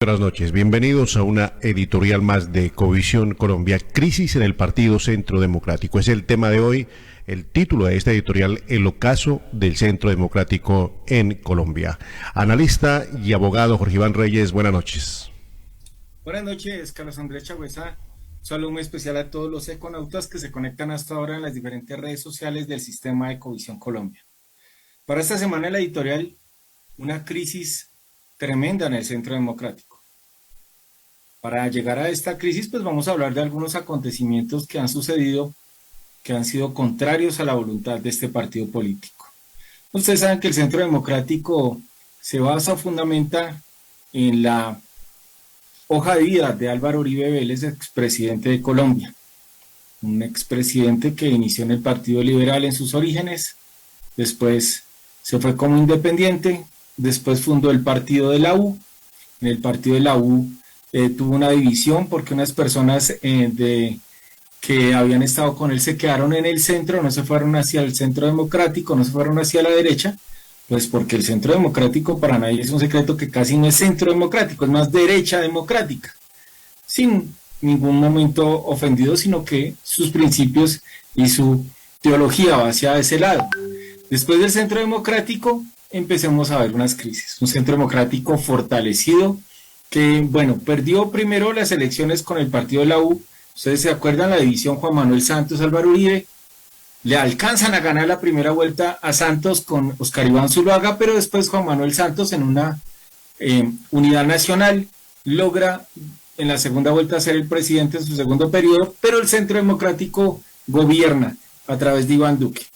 Buenas noches, bienvenidos a una editorial más de Ecovisión Colombia, crisis en el Partido Centro Democrático. Es el tema de hoy, el título de esta editorial, el ocaso del Centro Democrático en Colombia. Analista y abogado Jorge Iván Reyes, buenas noches. Buenas noches, Carlos Andrés Chagüesa. Un saludo muy especial a todos los econautas que se conectan hasta ahora en las diferentes redes sociales del sistema de Ecovisión Colombia. Para esta semana la editorial, una crisis tremenda en el Centro Democrático. Para llegar a esta crisis, pues vamos a hablar de algunos acontecimientos que han sucedido, que han sido contrarios a la voluntad de este partido político. Ustedes saben que el Centro Democrático se basa, fundamenta en la hoja de vida de Álvaro Uribe Vélez, expresidente de Colombia. Un expresidente que inició en el Partido Liberal en sus orígenes, después se fue como independiente, después fundó el partido de la U. En el partido de la U tuvo una división porque unas personas que habían estado con él se quedaron en el centro, no se fueron hacia el Centro Democrático, no se fueron hacia la derecha, pues porque el Centro Democrático para nadie es un secreto que casi no es centro democrático, es más derecha democrática, sin ningún momento ofendido, sino que sus principios y su teología va hacia ese lado. Después del Centro Democrático empecemos a ver unas crisis, un Centro Democrático fortalecido, que, bueno, perdió primero las elecciones con el partido de la U. Ustedes se acuerdan, la división Juan Manuel Santos, Álvaro Uribe, le alcanzan a ganar la primera vuelta a Santos con Oscar Iván Zuluaga, pero después Juan Manuel Santos en una unidad nacional logra en la segunda vuelta ser el presidente en su segundo periodo, pero el Centro Democrático gobierna a través de Iván Duque.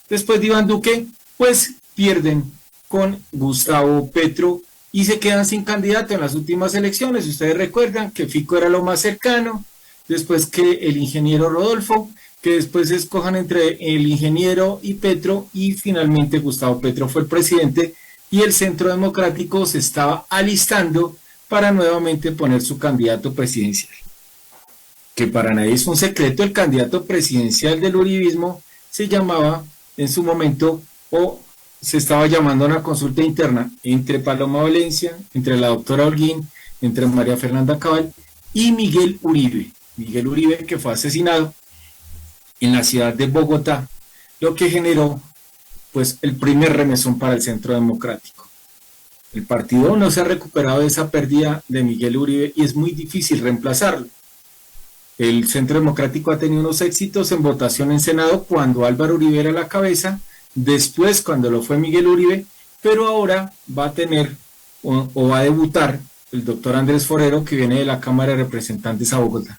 Después de Iván Duque, pues pierden con Gustavo Petro y se quedan sin candidato en las últimas elecciones. Ustedes recuerdan que Fico era lo más cercano, después que el ingeniero Rodolfo, que después se escojan entre el ingeniero y Petro, y finalmente Gustavo Petro fue el presidente, y el Centro Democrático se estaba alistando para nuevamente poner su candidato presidencial. Que para nadie es un secreto, el candidato presidencial del uribismo se llamaba en su momento, o se estaba llamando a una consulta interna entre Paloma Valencia, entre la doctora Holguín, entre María Fernanda Cabal y Miguel Uribe. Miguel Uribe, que fue asesinado en la ciudad de Bogotá, lo que generó pues el primer remesón para el Centro Democrático. El partido no se ha recuperado de esa pérdida de Miguel Uribe y es muy difícil reemplazarlo. El Centro Democrático ha tenido unos éxitos en votación en Senado cuando Álvaro Uribe era la cabeza, después cuando lo fue Miguel Uribe, pero ahora va a tener o va a debutar el doctor Andrés Forero, que viene de la Cámara de Representantes a Bogotá.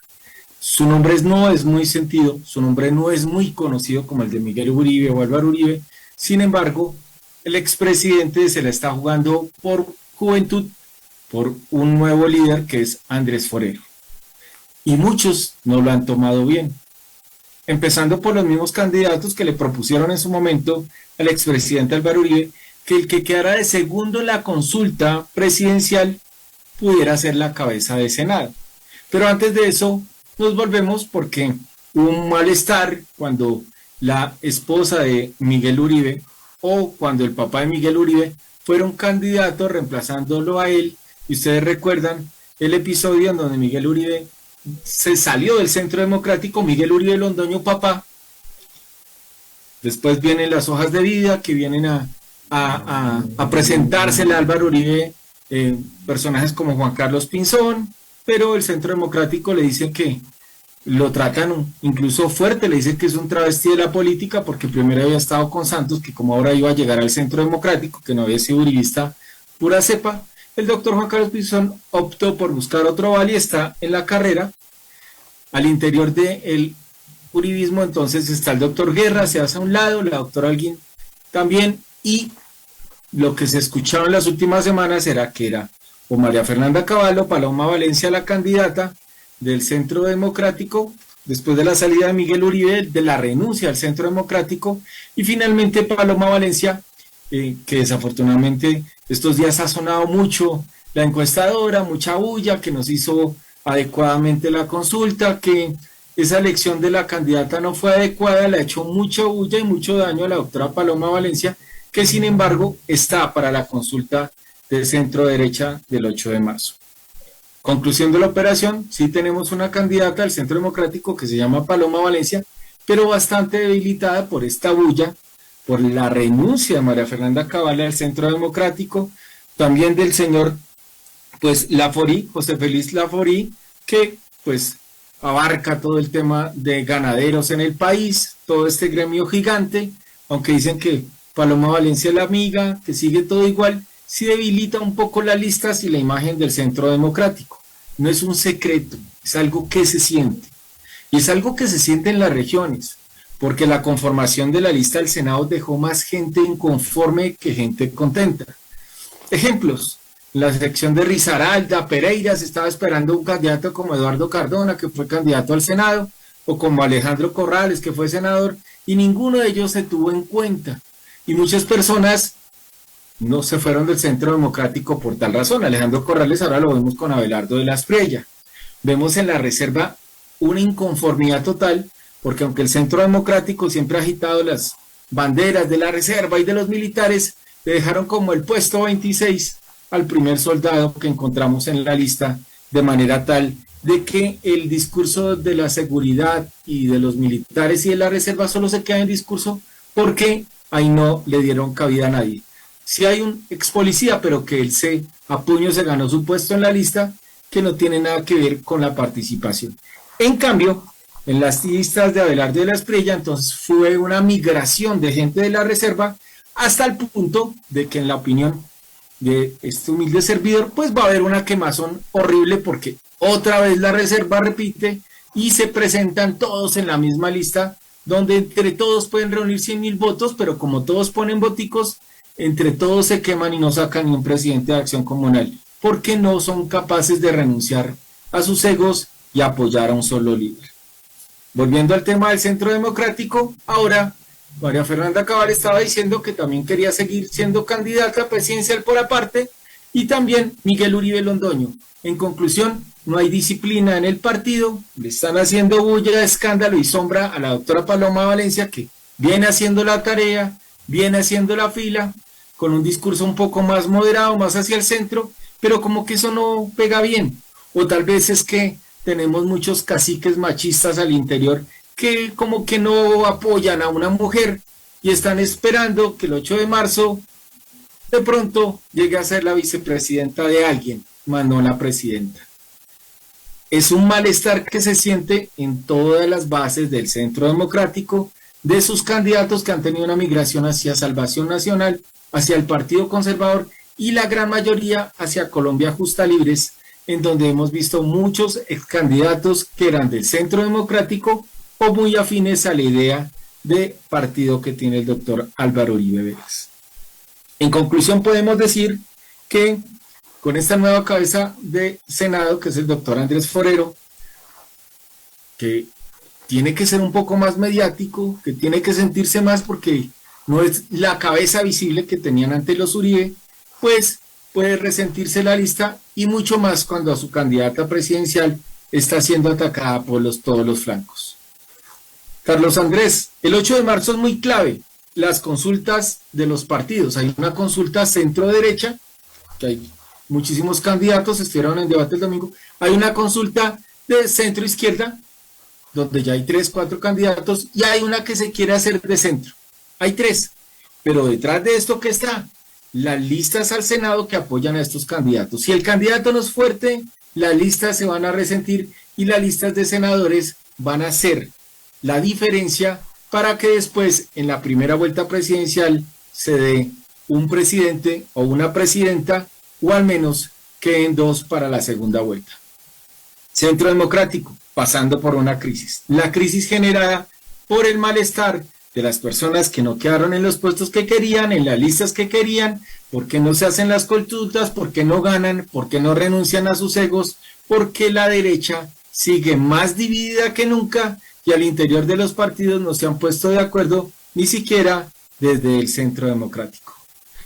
Su nombre no es muy sentido, su nombre no es muy conocido como el de Miguel Uribe o Álvaro Uribe, sin embargo, el expresidente se la está jugando por juventud, por un nuevo líder que es Andrés Forero. Y muchos no lo han tomado bien, empezando por los mismos candidatos que le propusieron en su momento al expresidente Álvaro Uribe que el que quedara de segundo en la consulta presidencial pudiera ser la cabeza de Senado. Pero antes de eso nos volvemos porque hubo un malestar cuando la esposa de Miguel Uribe o cuando el papá de Miguel Uribe fueron candidatos reemplazándolo a él, y ustedes recuerdan el episodio en donde Miguel Uribe se salió del Centro Democrático, Miguel Uribe Londoño papá. Después vienen las hojas de vida que vienen a presentársele a Álvaro Uribe, personajes como Juan Carlos Pinzón, pero el Centro Democrático le dice que lo tratan incluso fuerte, le dice que es un travesti de la política porque primero había estado con Santos, que como ahora iba a llegar al Centro Democrático, que no había sido uribista pura cepa. El doctor Juan Carlos Pinzón optó por buscar otro vale y está en la carrera. Al interior del uribismo entonces está el doctor Guerra, se hace a un lado, la doctora Alguín también, y lo que se escuchaba en las últimas semanas era que era o María Fernanda Cabal o Paloma Valencia la candidata del Centro Democrático, después de la salida de Miguel Uribe, de la renuncia al Centro Democrático, y finalmente Paloma Valencia, que desafortunadamente estos días ha sonado mucho la encuestadora, mucha bulla, que nos hizo adecuadamente la consulta, que esa elección de la candidata no fue adecuada, le ha hecho mucha bulla y mucho daño a la doctora Paloma Valencia, que sin embargo está para la consulta de centro derecha del 8 de marzo. Conclusión de la operación, sí tenemos una candidata al Centro Democrático que se llama Paloma Valencia, pero bastante debilitada por esta bulla, por la renuncia de María Fernanda Cabal al Centro Democrático, también del señor pues Laforí, José Félix Laforí, que pues abarca todo el tema de ganaderos en el país, todo este gremio gigante, aunque dicen que Paloma Valencia es la amiga, que sigue todo igual, sí debilita un poco las listas y la imagen del Centro Democrático. No es un secreto, es algo que se siente. Y es algo que se siente en las regiones, porque la conformación de la lista del Senado dejó más gente inconforme que gente contenta. Ejemplos: en la sección de Risaralda, Pereira, se estaba esperando un candidato como Eduardo Cardona, que fue candidato al Senado, o como Alejandro Corrales, que fue senador, y ninguno de ellos se tuvo en cuenta. Y muchas personas no se fueron del Centro Democrático por tal razón. Alejandro Corrales ahora lo vemos con Abelardo de la Espriella. Vemos en la reserva una inconformidad total, porque aunque el Centro Democrático siempre ha agitado las banderas de la reserva y de los militares, le dejaron como el puesto 26 al primer soldado que encontramos en la lista, de manera tal de que el discurso de la seguridad y de los militares y de la reserva solo se queda en discurso, porque ahí no le dieron cabida a nadie. Sí hay un ex policía, pero que él a puño se ganó su puesto en la lista, que no tiene nada que ver con la participación. En cambio, en las listas de Abelardo de la Espriella, entonces fue una migración de gente de la reserva, hasta el punto de que, en la opinión de este humilde servidor, pues va a haber una quemazón horrible, porque otra vez la reserva repite y se presentan todos en la misma lista, donde entre todos pueden reunir 100,000 votos, pero como todos ponen voticos, entre todos se queman y no sacan ni un presidente de Acción Comunal, porque no son capaces de renunciar a sus egos y apoyar a un solo líder. Volviendo al tema del Centro Democrático, ahora María Fernanda Cabal estaba diciendo que también quería seguir siendo candidata presidencial por aparte, y también Miguel Uribe Londoño. En conclusión, no hay disciplina en el partido, le están haciendo bulla, escándalo y sombra a la doctora Paloma Valencia, que viene haciendo la tarea, viene haciendo la fila, con un discurso un poco más moderado, más hacia el centro, pero como que eso no pega bien. O tal vez es que tenemos muchos caciques machistas al interior que como que no apoyan a una mujer y están esperando que el 8 de marzo de pronto llegue a ser la vicepresidenta de alguien, más no la presidenta. Es un malestar que se siente en todas las bases del Centro Democrático, de sus candidatos que han tenido una migración hacia Salvación Nacional, hacia el Partido Conservador, y la gran mayoría hacia Colombia Justa Libres, en donde hemos visto muchos ex candidatos que eran del Centro Democrático o muy afines a la idea de partido que tiene el doctor Álvaro Uribe Vélez. En conclusión, podemos decir que con esta nueva cabeza de Senado, que es el doctor Andrés Forero, que tiene que ser un poco más mediático, que tiene que sentirse más, porque no es la cabeza visible que tenían antes los Uribe, pues puede resentirse la lista, y mucho más cuando a su candidata presidencial está siendo atacada por todos los flancos. Carlos Andrés, el 8 de marzo es muy clave, las consultas de los partidos. Hay una consulta centro-derecha, que hay muchísimos candidatos, estuvieron en debate el domingo. Hay una consulta de centro-izquierda, donde ya hay 3, 4 candidatos, y hay una que se quiere hacer de centro. Hay 3, pero detrás de esto, ¿qué está? Las listas al Senado que apoyan a estos candidatos. Si el candidato no es fuerte, las listas se van a resentir, y las listas de senadores van a ser la diferencia para que después, en la primera vuelta presidencial, se dé un presidente o una presidenta, o al menos queden 2 para la segunda vuelta. Centro Democrático, pasando por una crisis. La crisis generada por el malestar de las personas que no quedaron en los puestos que querían, en las listas que querían, porque no se hacen las consultas, porque no ganan, porque no renuncian a sus egos, porque la derecha sigue más dividida que nunca, y al interior de los partidos no se han puesto de acuerdo, ni siquiera desde el Centro Democrático.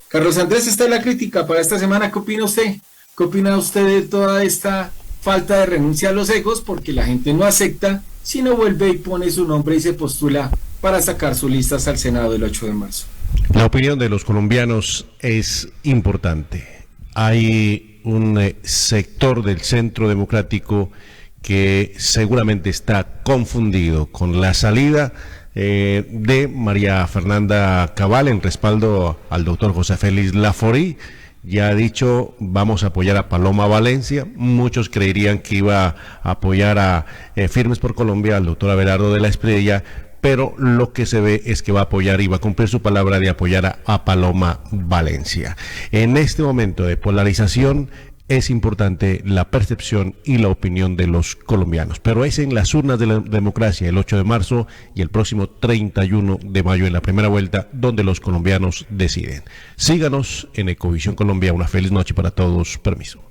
Carlos Andrés, esta es la crítica para esta semana. ¿Qué opina usted? ¿Qué opina usted de toda esta falta de renuncia a los egos? Porque la gente no acepta si no vuelve y pone su nombre y se postula para sacar sus listas al Senado el 8 de marzo. La opinión de los colombianos es importante. Hay un sector del Centro Democrático que seguramente está confundido con la salida de María Fernanda Cabal en respaldo al doctor José Félix Laforí. Ya ha dicho, vamos a apoyar a Paloma Valencia. Muchos creerían que iba a apoyar a Firmes por Colombia, al doctor Abelardo de la Espriella, pero lo que se ve es que va a apoyar y va a cumplir su palabra de apoyar a Paloma Valencia. En este momento de polarización es importante la percepción y la opinión de los colombianos, pero es en las urnas de la democracia el 8 de marzo y el próximo 31 de mayo en la primera vuelta donde los colombianos deciden. Síganos en Ecovisión Colombia. Una feliz noche para todos. Permiso.